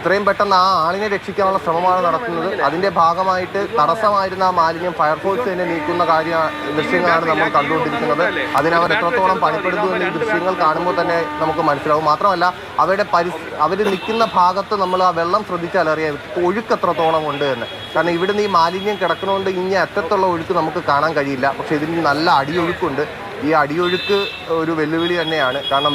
എത്രയും പെട്ടെന്ന് ആ ആളിനെ രക്ഷിക്കാനുള്ള ശ്രമമാണ് നടത്തുന്നത്. അതിന്റെ ഭാഗമായിട്ട് തടസ്സമായിരുന്ന ആ മാലിന്യം ഫയർഫോഴ്സ് തന്നെ നീക്കുന്ന ദൃശ്യങ്ങളാണ് നമ്മൾ കണ്ടുകൊണ്ടിരിക്കുന്നത്. അതിനവർ എത്രത്തോളം പണിപ്പെടുന്നു എന്ന് ഈ ദൃശ്യങ്ങൾ കാണുമ്പോൾ തന്നെ നമുക്ക് മനസ്സിലാവും. മാത്രമല്ല അവർ നിൽക്കുന്ന ഭാഗത്ത് നമ്മൾ ആ വെള്ളം ശ്രദ്ധിച്ചാൽ അറിയാം ഒഴുക്ക് എത്രത്തോളം ഉണ്ട് എന്ന്. കാരണം ഇവിടുന്ന് ഈ മാലിന്യം കിടക്കുന്നതുകൊണ്ട് ഇനി അറ്റത്തുള്ള ഒഴുക്ക് നമുക്ക് കാണാൻ കഴിയില്ല. പക്ഷെ ഇതിന് നല്ല അടിയൊഴുക്കുണ്ട്. ഈ അടിയൊഴുക്ക് ഒരു വെല്ലുവിളി തന്നെയാണ്. കാരണം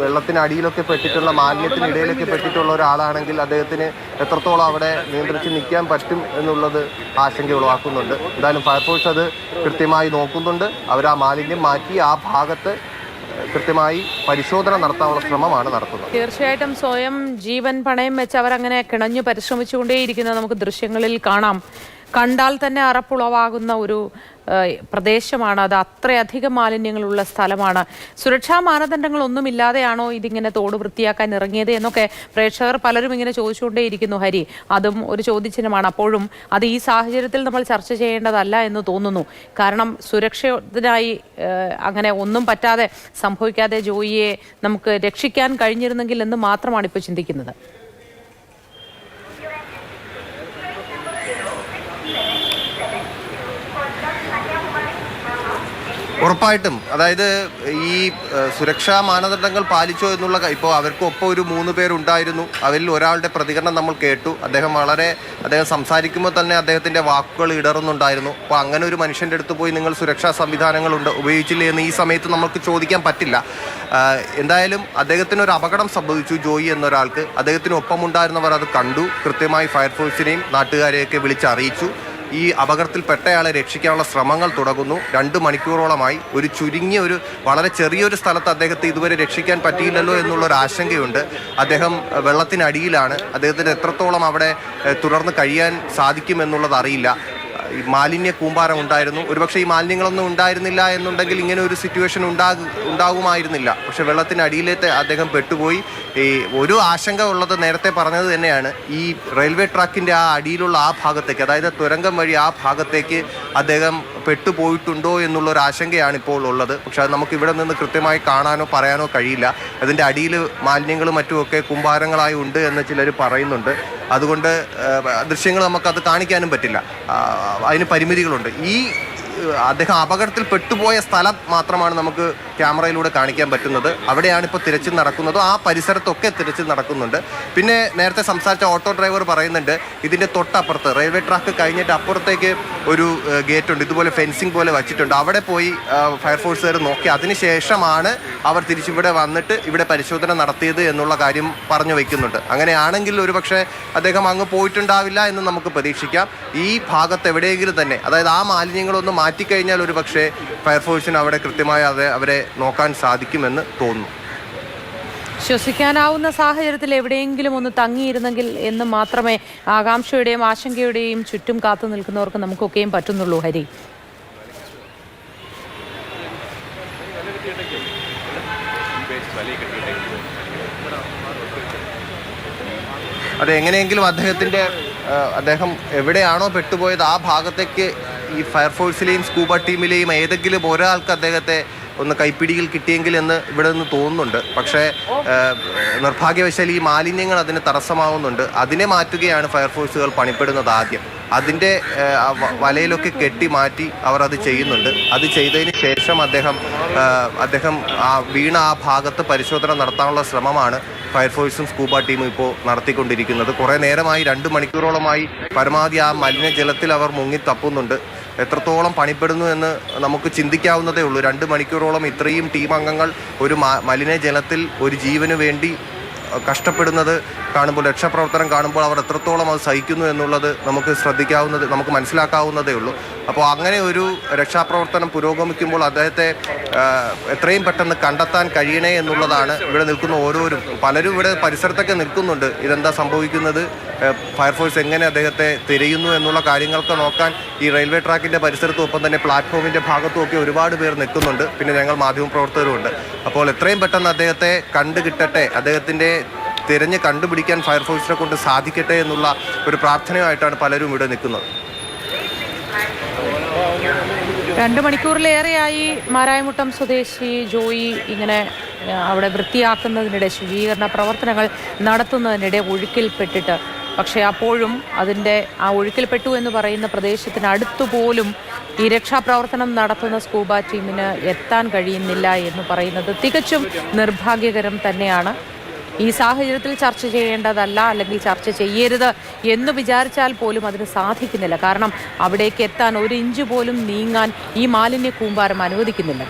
വെള്ളത്തിനടിയിലൊക്കെ പെട്ടിട്ടുള്ള മാലിന്യത്തിനിടയിലൊക്കെ പെട്ടിട്ടുള്ള ഒരാളാണെങ്കിൽ അദ്ദേഹത്തിന് എത്രത്തോളം അവിടെ നിയന്ത്രിച്ച് നിൽക്കാൻ പറ്റും എന്നുള്ളത് ആശങ്ക ഉളവാക്കുന്നുണ്ട്. എന്തായാലും ഫയർഫോഴ്സ് അത് കൃത്യമായി നോക്കുന്നുണ്ട്. അവർ ആ മാലിന്യം മാറ്റി ആ ഭാഗത്ത് കൃത്യമായി പരിശോധന നടത്താനുള്ള ശ്രമമാണ് നടത്തുന്നത്. തീർച്ചയായിട്ടും സ്വയം ജീവൻ പണയം വെച്ച് അവരങ്ങനെ കിണഞ്ഞു പരിശ്രമിച്ചുകൊണ്ടേയിരിക്കുന്നത് നമുക്ക് ദൃശ്യങ്ങളിൽ കാണാം. കണ്ടാൽ തന്നെ അറപ്പുളവാകുന്ന ഒരു പ്രദേശമാണ് അത്. അത്രയധികം മാലിന്യങ്ങളുള്ള സ്ഥലമാണ്. സുരക്ഷാ മാനദണ്ഡങ്ങളൊന്നുമില്ലാതെയാണോ ഇതിങ്ങനെ തോട് വൃത്തിയാക്കാൻ ഇറങ്ങിയത് എന്നൊക്കെ പ്രേക്ഷകർ പലരും ഇങ്ങനെ ചോദിച്ചുകൊണ്ടേയിരിക്കുന്നു ഹരി. അതും ഒരു ചോദ്യചിഹ്നമാണ്. അപ്പോഴും അത് ഈ സാഹചര്യത്തിൽ നമ്മൾ ചർച്ച ചെയ്യേണ്ടതല്ല എന്ന് തോന്നുന്നു. കാരണം സുരക്ഷത്തിനായി അങ്ങനെ ഒന്നും പറ്റാതെ സംഭവിക്കാതെ ജോയിയെ നമുക്ക് രക്ഷിക്കാൻ കഴിഞ്ഞിരുന്നെങ്കിൽ എന്ന് മാത്രമാണ് ഇപ്പോൾ ചിന്തിക്കുന്നത്. ഉറപ്പായിട്ടും അതായത് ഈ സുരക്ഷാ മാനദണ്ഡങ്ങൾ പാലിച്ചോ എന്നുള്ള ഇപ്പോൾ അവർക്കൊപ്പം ഒരു 3 പേരുണ്ടായിരുന്നു. അവരിൽ ഒരാളുടെ പ്രതികരണം നമ്മൾ കേട്ടു. അദ്ദേഹം സംസാരിക്കുമ്പോൾ തന്നെ അദ്ദേഹത്തിൻ്റെ വാക്കുകൾ ഇടറുന്നുണ്ടായിരുന്നു. അപ്പോൾ അങ്ങനെ ഒരു മനുഷ്യൻ്റെ അടുത്ത് പോയി നിങ്ങൾ സുരക്ഷാ സംവിധാനങ്ങൾ ഉപയോഗിച്ചില്ലേ എന്ന് ഈ സമയത്ത് നമുക്ക് ചോദിക്കാൻ പറ്റില്ല. എന്തായാലും അദ്ദേഹത്തിനൊരു അപകടം സംഭവിച്ചു ജോയി എന്നൊരാൾക്ക്. അദ്ദേഹത്തിന് ഒപ്പമുണ്ടായിരുന്നവർ അത് കണ്ടു. കൃത്യമായി ഫയർഫോഴ്സിനെയും നാട്ടുകാരെയൊക്കെ വിളിച്ചറിയിച്ചു. ഈ അപകടത്തിൽപ്പെട്ടയാളെ രക്ഷിക്കാനുള്ള ശ്രമങ്ങൾ തുടങ്ങുന്നു. 2 മണിക്കൂറോളമായി ഒരു വളരെ ചെറിയൊരു സ്ഥലത്ത് അദ്ദേഹത്തെ ഇതുവരെ രക്ഷിക്കാൻ പറ്റിയില്ലല്ലോ എന്നുള്ളൊരു ആശങ്കയുണ്ട്. അദ്ദേഹം വെള്ളത്തിനടിയിലാണ്. അദ്ദേഹത്തിന് എത്രത്തോളം അവിടെ തുടർന്ന് കഴിയാൻ സാധിക്കുമെന്നുള്ളത് അറിയില്ല. ഈ മാലിന്യ കൂമ്പാരം ഉണ്ടായിരുന്നു. ഒരുപക്ഷെ ഈ മാലിന്യങ്ങളൊന്നും ഉണ്ടായിരുന്നില്ല എന്നുണ്ടെങ്കിൽ ഇങ്ങനെ ഒരു സിറ്റുവേഷൻ ഉണ്ടാകുമായിരുന്നില്ല. പക്ഷെ വെള്ളത്തിനടിയിലേക്ക് അദ്ദേഹം പെട്ടുപോയി. ഈ ഒരു ആശങ്ക ഉള്ളത് നേരത്തെ പറഞ്ഞത് തന്നെയാണ്. ഈ റെയിൽവേ ട്രാക്കിൻ്റെ ആ അടിയിലുള്ള ആ ഭാഗത്തേക്ക്, അതായത് തുരങ്കം വഴി ആ ഭാഗത്തേക്ക് അദ്ദേഹം പെട്ടുപോയിട്ടുണ്ടോ എന്നുള്ളൊരു ആശങ്കയാണ് ഇപ്പോൾ ഉള്ളത്. പക്ഷെ അത് നമുക്ക് ഇവിടെ നിന്ന് കൃത്യമായി കാണാനോ പറയാനോ കഴിയില്ല. അതിൻ്റെ അടിയിൽ മാലിന്യങ്ങളും മറ്റുമൊക്കെ കൂമ്പാരങ്ങളായി ഉണ്ട് എന്ന് ചിലർ പറയുന്നുണ്ട്. അതുകൊണ്ട് ദൃശ്യങ്ങൾ നമുക്കത് കാണിക്കാനും പറ്റില്ല. അതിന് പരിമിതികളുണ്ട്. അദ്ദേഹം അപകടത്തിൽ പെട്ടുപോയ സ്ഥലം മാത്രമാണ് നമുക്ക് ക്യാമറയിലൂടെ കാണിക്കാൻ പറ്റുന്നത്. അവിടെയാണ് ഇപ്പോൾ തിരച്ചിൽ നടക്കുന്നത്. ആ പരിസരത്തൊക്കെ തിരച്ചിൽ നടക്കുന്നുണ്ട്. പിന്നെ നേരത്തെ സംസാരിച്ച ഓട്ടോ ഡ്രൈവർ പറയുന്നുണ്ട് ഇതിൻ്റെ തൊട്ടപ്പുറത്ത് റെയിൽവേ ട്രാക്ക് കഴിഞ്ഞിട്ട് അപ്പുറത്തേക്ക് ഒരു ഗേറ്റ് ഉണ്ട്, ഇതുപോലെ ഫെൻസിങ് പോലെ വച്ചിട്ടുണ്ട്. അവിടെ പോയി ഫയർഫോഴ്സുകാർ നോക്കി അതിനുശേഷമാണ് അവർ തിരിച്ചിവിടെ വന്നിട്ട് ഇവിടെ പരിശോധന നടത്തിയത് എന്നുള്ള കാര്യം പറഞ്ഞു വയ്ക്കുന്നുണ്ട്. അങ്ങനെയാണെങ്കിൽ ഒരുപക്ഷെ അദ്ദേഹം അങ്ങ് പോയിട്ടുണ്ടാവില്ല എന്ന് നമുക്ക് പ്രതീക്ഷിക്കാം. ഈ ഭാഗത്ത് എവിടെയെങ്കിലും തന്നെ, അതായത് ആ മാലിന്യങ്ങളൊന്നും മാറ്റിക്കഴിഞ്ഞാൽ ഒരു പക്ഷേ ഫയർഫോഴ്സിന് അവിടെ കൃത്യമായി അവരെ നോക്കാൻ സാധിക്കുമെന്ന് തോന്നുന്നു. ശ്വസിക്കാനാവുന്ന സാഹചര്യത്തിൽ എവിടെയെങ്കിലും ഒന്ന് തങ്ങിയിരുന്നെങ്കിൽ എന്ന് മാത്രമേ ആകാംക്ഷയുടെയും ആശങ്കയുടെയും ചുറ്റും കാത്തു നിൽക്കുന്നവർക്ക് നമുക്കൊക്കെയും പറ്റുന്നുള്ളൂ ഹരി. എങ്ങനെയെങ്കിലും അദ്ദേഹം എവിടെയാണോ പെട്ടുപോയത് ആ ഭാഗത്തേക്ക് ഈ ഫയർഫോഴ്സിലെയും സ്കൂബ ടീമിലെയും ഏതെങ്കിലും ഒരാൾക്ക് അദ്ദേഹത്തെ ഒന്ന് കൈപ്പിടിയിൽ കിട്ടിയെങ്കിൽ എന്ന് ഇവിടെ നിന്ന് തോന്നുന്നുണ്ട്. പക്ഷേ നിർഭാഗ്യവശാൽ ഈ മാലിന്യങ്ങൾ അതിന് തടസ്സമാവുന്നുണ്ട്. അതിനെ മാറ്റുകയാണ് ഫയർഫോഴ്സുകൾ പണിപ്പെടുന്നത്. ആദ്യം അതിൻ്റെ വലയിലൊക്കെ കെട്ടി മാറ്റി അവർ അത് ചെയ്യുന്നുണ്ട്. അത് ചെയ്തതിന് ശേഷം അദ്ദേഹം വീണ ആ ഭാഗത്ത് പരിശോധന നടത്താനുള്ള ശ്രമമാണ് ഫയർഫോഴ്സും സ്കൂബ ടീമും ഇപ്പോൾ നടത്തിക്കൊണ്ടിരിക്കുന്നത്. കുറേ നേരമായി 2 മണിക്കൂറോളമായി പരമാവധി ആ മലിനജലത്തിൽ അവർ മുങ്ങി തപ്പുന്നുണ്ട്. എത്രത്തോളം പണിപ്പെടുന്നു എന്ന് നമുക്ക് ചിന്തിക്കാവുന്നതേ ഉള്ളൂ. 2 മണിക്കൂറോളം ഇത്രയും ടീം അംഗങ്ങൾ ഒരു മലിനജലത്തിൽ ഒരു ജീവന് വേണ്ടി കഷ്ടപ്പെടുന്നത് കാണുമ്പോൾ, രക്ഷാപ്രവർത്തനം കാണുമ്പോൾ അവർ എത്രത്തോളം അത് സഹിക്കുന്നു എന്നുള്ളത് നമുക്ക് മനസ്സിലാക്കാവുന്നതേ ഉള്ളൂ. അപ്പോൾ അങ്ങനെ ഒരു രക്ഷാപ്രവർത്തനം പുരോഗമിക്കുമ്പോൾ അദ്ദേഹത്തെ എത്രയും പെട്ടെന്ന് കണ്ടെത്താൻ കഴിയണേ എന്നുള്ളതാണ് ഇവിടെ നിൽക്കുന്ന പലരും ഇവിടെ പരിസരത്തൊക്കെ നിൽക്കുന്നുണ്ട്. ഇതെന്താ സംഭവിക്കുന്നത്, ഫയർഫോഴ്സ് എങ്ങനെ അദ്ദേഹത്തെ തിരയുന്നു എന്നുള്ള കാര്യങ്ങളൊക്കെ നോക്കാൻ ഈ റെയിൽവേ ട്രാക്കിൻ്റെ പരിസരത്തും ഒപ്പം തന്നെ പ്ലാറ്റ്ഫോമിൻ്റെ ഭാഗത്തുമൊക്കെ ഒരുപാട് പേർ നിൽക്കുന്നുണ്ട്. പിന്നെ ഞങ്ങൾ മാധ്യമപ്രവർത്തകരുമുണ്ട്. അപ്പോൾ എത്രയും പെട്ടെന്ന് അദ്ദേഹത്തെ കണ്ടുകിട്ടട്ടെ, അദ്ദേഹത്തിൻ്റെ തിരഞ്ഞ് കണ്ടുപിടിക്കാൻ ഫയർഫോഴ്സിനെ കൊണ്ട് സാധിക്കട്ടെ എന്നുള്ള ഒരു പ്രാർത്ഥനയുമായിട്ടാണ് പലരും ഇവിടെ നിൽക്കുന്നത്. 2 മണിക്കൂറിലേറെയായി മാരായമുട്ടം സ്വദേശി ജോയി ഇങ്ങനെ അവിടെ വൃത്തിയാക്കുന്നതിനിടെ ശുചീകരണ പ്രവർത്തനങ്ങൾ നടത്തുന്നതിനിടെ ഒഴുക്കിൽപ്പെട്ടിട്ട്, പക്ഷേ അപ്പോഴും ആ ഒഴുക്കിൽപ്പെട്ടു എന്ന് പറയുന്ന പ്രദേശത്തിനടുത്തുപോലും ഈ രക്ഷാപ്രവർത്തനം നടത്തുന്ന സ്കൂബ ടീമിന് എത്താൻ കഴിയുന്നില്ല എന്ന് പറയുന്നത് തികച്ചും നിർഭാഗ്യകരം തന്നെയാണ്. ഈ സാഹചര്യത്തിൽ ചർച്ച ചെയ്യേണ്ടതല്ല, അല്ലെങ്കിൽ ചർച്ച ചെയ്യരുത് എന്ന് വിചാരിച്ചാൽ പോലും അതിന് സാധിക്കുന്നില്ല. കാരണം അവിടേക്ക് എത്താൻ ഒരു ഇഞ്ച് പോലും നീങ്ങാൻ ഈ മാലിന്യ കൂമ്പാരം അനുവദിക്കുന്നില്ല.